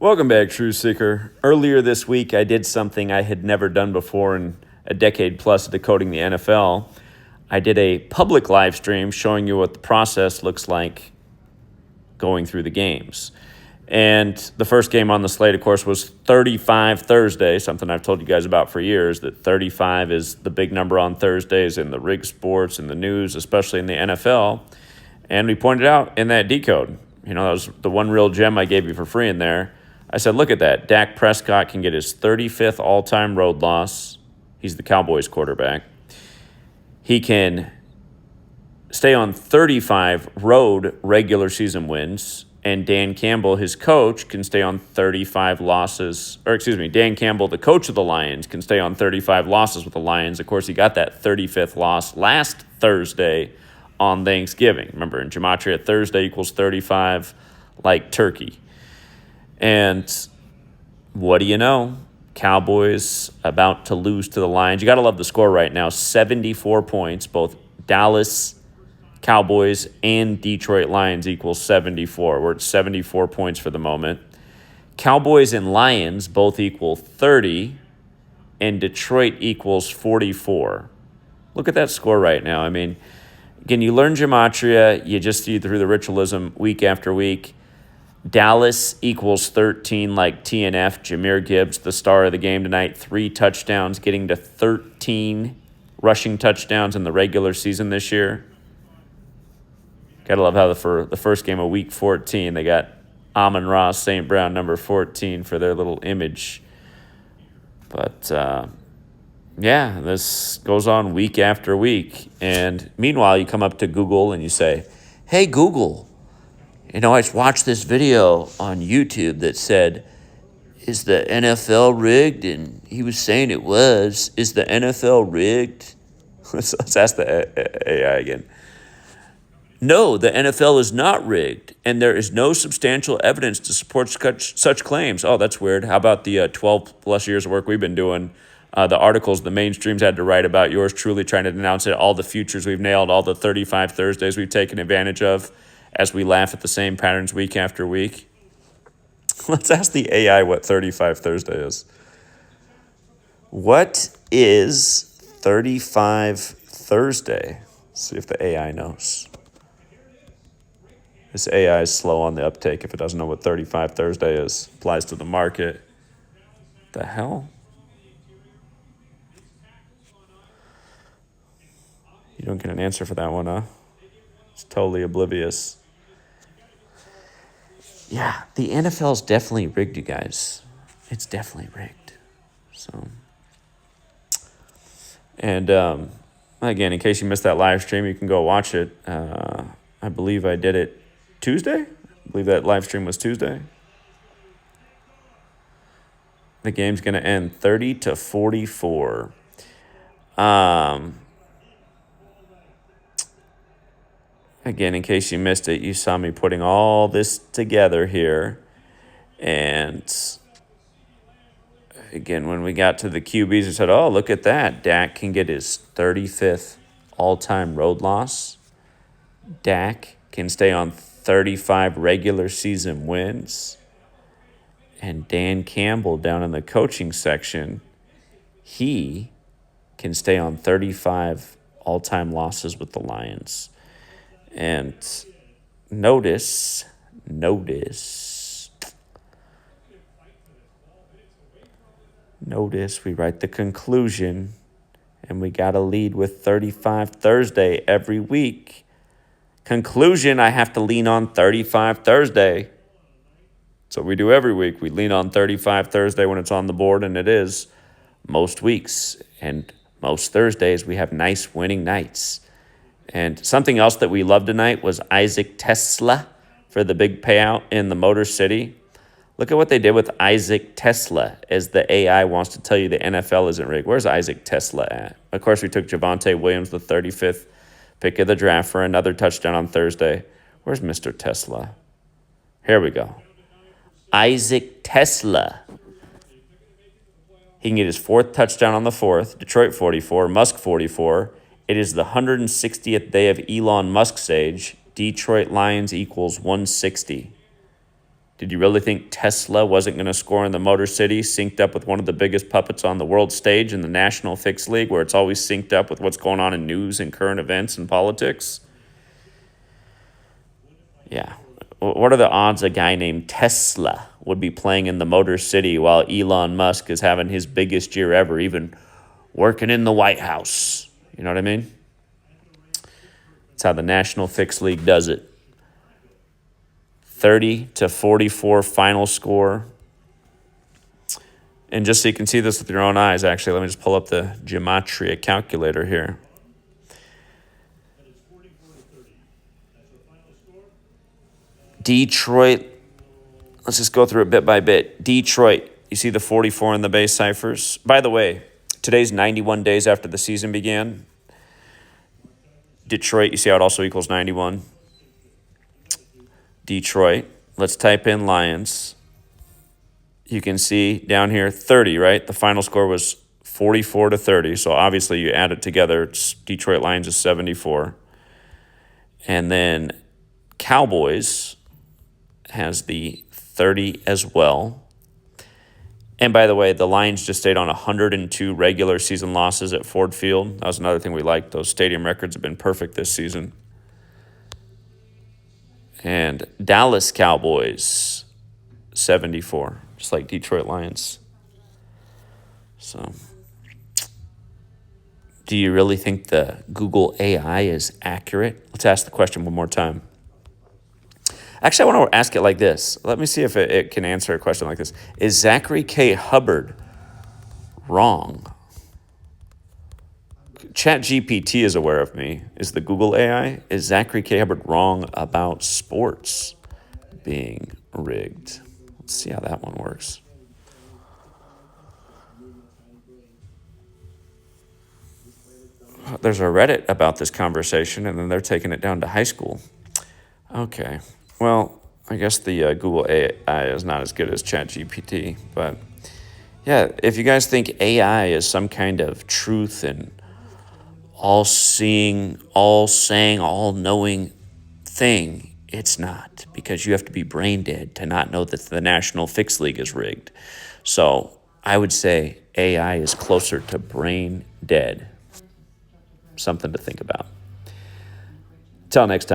Welcome back, True Seeker. Earlier this week, I did something I had never done before in a decade plus of decoding the NFL. I did a public live stream showing you what the process looks like going through the games. And the first game on the slate, of course, was 35 Thursday, something I've told you guys about for years, that 35 is the big number on Thursdays in the rig sports and the news, especially in the NFL. And we pointed out in that decode, that was the one real gem I gave you for free in there. I said, look at that. Dak Prescott can get his 35th all-time road loss. He's the Cowboys quarterback. He can stay on 35 road regular season wins, and Dan Campbell, his coach, can stay on 35 losses. Dan Campbell, the coach of the Lions, can stay on 35 losses with the Lions. Of course, he got that 35th loss last Thursday on Thanksgiving. Remember, in Gematria, Thursday equals 35 like turkey. And what do you know? Cowboys about to lose to the Lions. You got to love the score right now. 74 points. Both Dallas Cowboys and Detroit Lions equals 74. We're at 74 points for the moment. Cowboys and Lions both equal 30, and Detroit equals 44. Look at that score right now. I mean, again, you learn Gematria. You just see through the ritualism week after week. Dallas equals 13 like TNF. Jahmyr Gibbs, the star of the game tonight, 3 touchdowns, getting to 13 rushing touchdowns in the regular season this year. Got to love how the first game of week 14, they got Amon-Ra St. Brown, number 14, for their little image. But, this goes on week after week. And meanwhile, you come up to Google and you say, hey, Google, I watched this video on YouTube that said, is the NFL rigged? And he was saying it was. Is the NFL rigged? Let's ask the AI again. No, the NFL is not rigged, and there is no substantial evidence to support such claims. Oh, that's weird. How about the 12-plus years of work we've been doing, the articles the mainstreams had to write about yours truly trying to denounce it, all the futures we've nailed, all the 35 Thursdays we've taken advantage of, as we laugh at the same patterns week after week? Let's ask the AI what 35 Thursday is. What is 35 Thursday? Let's see if the AI knows. This AI is slow on the uptake if it doesn't know what 35 Thursday is. Applies to the market. The hell? You don't get an answer for that one, huh? It's totally oblivious. Yeah, the NFL is definitely rigged, you guys. It's definitely rigged. So, and again, in case you missed that live stream, you can go watch it. I believe I did it Tuesday. I believe that live stream was Tuesday. The game's going to end 30-44. Again, in case you missed it, you saw me putting all this together here. And again, when we got to the QBs, I said, oh, look at that. Dak can get his 35th all-time road loss. Dak can stay on 35 regular season wins. And Dan Campbell down in the coaching section, he can stay on 35 all-time losses with the Lions. And notice, we write the conclusion, and we got to lead with 35 Thursday every week. Conclusion, I have to lean on 35 Thursday. That's what we do every week. We lean on 35 Thursday when it's on the board, and it is most weeks. And most Thursdays, we have nice winning nights. And something else that we loved tonight was Isaac Tesla for the big payout in the Motor City. Look at what they did with Isaac Tesla, as the AI wants to tell you the NFL isn't rigged. Where's Isaac Tesla at? Of course, we took Javonte Williams, the 35th pick of the draft, for another touchdown on Thursday. Where's Mr. Tesla? Here we go. Isaac Tesla. He can get his 4th touchdown on the 4th. Detroit 44, Musk 44. It is the 160th day of Elon Musk's age. Detroit Lions equals 160. Did you really think Tesla wasn't going to score in the Motor City, synced up with one of the biggest puppets on the world stage in the National Fixed League, where it's always synced up with what's going on in news and current events and politics? Yeah. What are the odds a guy named Tesla would be playing in the Motor City while Elon Musk is having his biggest year ever, even working in the White House? You know what I mean? That's how the National Fixed League does it. 30-44 final score. And just so you can see this with your own eyes, actually, let me just pull up the Gematria calculator here. Detroit, let's just go through it bit by bit. Detroit, you see the 44 in the base ciphers. By the way, today's 91 days after the season began. Detroit, you see how it also equals 91. Detroit, let's type in Lions. You can see down here 30, right? The final score was 44-30. So obviously you add it together, it's Detroit Lions is 74. And then Cowboys has the 30 as well. And by the way, the Lions just stayed on 102 regular season losses at Ford Field. That was another thing we liked. Those stadium records have been perfect this season. And Dallas Cowboys, 74, just like Detroit Lions. So, do you really think the Google AI is accurate? Let's ask the question one more time. Actually, I want to ask it like this. Let me see if it can answer a question like this. Is Zachary K. Hubbard wrong? ChatGPT is aware of me. Is the Google AI? Is Zachary K. Hubbard wrong about sports being rigged? Let's see how that one works. There's a Reddit about this conversation, and then they're taking it down to high school. Okay. Well, I guess the Google AI is not as good as ChatGPT, but yeah, if you guys think AI is some kind of truth and all-seeing, all-saying, all-knowing thing, it's not, because you have to be brain dead to not know that the National Fixed League is rigged. So I would say AI is closer to brain dead. Something to think about. Till next time.